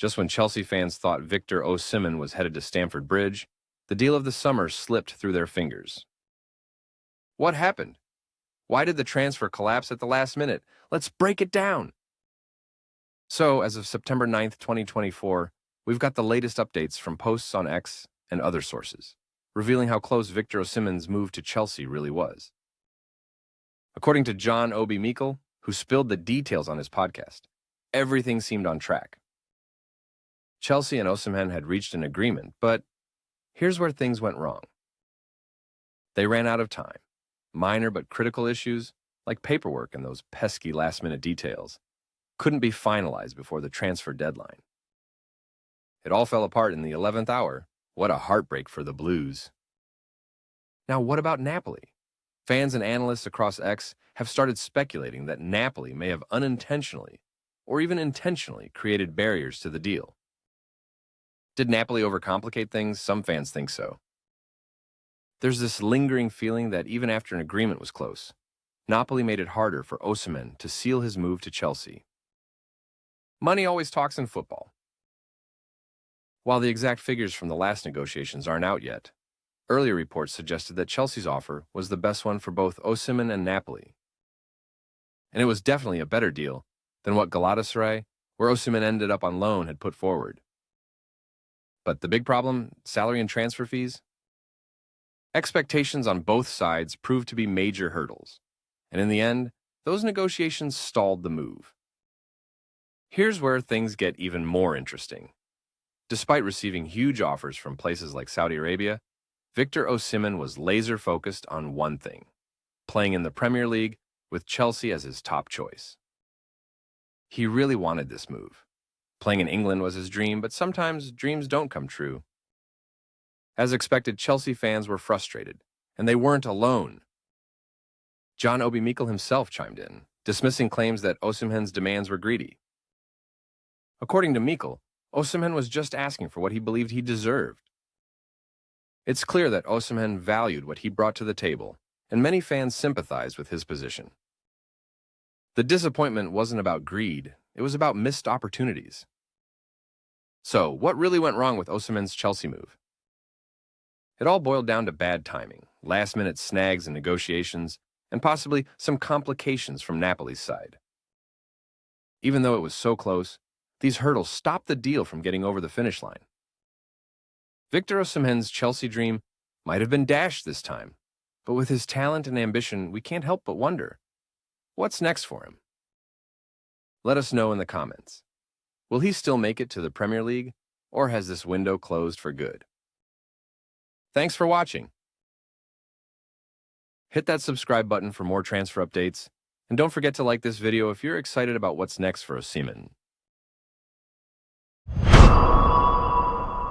Just when Chelsea fans thought Victor Osimhen was headed to Stamford Bridge, the deal of the summer slipped through their fingers. What happened? Why did the transfer collapse at the last minute? Let's break it down. So, as of September 9th, 2024, we've got the latest updates from posts on X and other sources, revealing how close Victor Osimhen's move to Chelsea really was. According to John Obi Mikel, who spilled the details on his podcast, everything seemed on track. Chelsea and Osimhen had reached an agreement, but here's where things went wrong. They ran out of time. Minor but critical issues, like paperwork and those pesky last-minute details, couldn't be finalized before the transfer deadline. It all fell apart in the 11th hour. What a heartbreak for the Blues. Now, what about Napoli? Fans and analysts across X have started speculating that Napoli may have unintentionally, or even intentionally, created barriers to the deal. Did Napoli overcomplicate things? Some fans think so. There's this lingering feeling that even after an agreement was close, Napoli made it harder for Osimhen to seal his move to Chelsea. Money always talks in football. While the exact figures from the last negotiations aren't out yet, earlier reports suggested that Chelsea's offer was the best one for both Osimhen and Napoli. And it was definitely a better deal than what Galatasaray, where Osimhen ended up on loan, had put forward. But the big problem, salary and transfer fees? Expectations on both sides proved to be major hurdles, and in the end, those negotiations stalled the move. Here's where things get even more interesting. Despite receiving huge offers from places like Saudi Arabia, Victor Osimhen was laser-focused on one thing: playing in the Premier League with Chelsea as his top choice. He really wanted this move. Playing in England was his dream, but sometimes dreams don't come true. As expected, Chelsea fans were frustrated, and they weren't alone. John Obi Mikel himself chimed in, dismissing claims that Osimhen's demands were greedy. According to Mikel, Osimhen was just asking for what he believed he deserved. It's clear that Osimhen valued what he brought to the table, and many fans sympathized with his position. The disappointment wasn't about greed, it was about missed opportunities. So, what really went wrong with Osimhen's Chelsea move? It all boiled down to bad timing, last-minute snags in negotiations, and possibly some complications from Napoli's side. Even though it was so close, these hurdles stopped the deal from getting over the finish line. Victor Osimhen's Chelsea dream might have been dashed this time, but with his talent and ambition, we can't help but wonder, what's next for him? Let us know in the comments. Will he still make it to the Premier League, or has this window closed for good? Thanks for watching. Hit that subscribe button for more transfer updates, and don't forget to like this video if you're excited about what's next for Osimhen.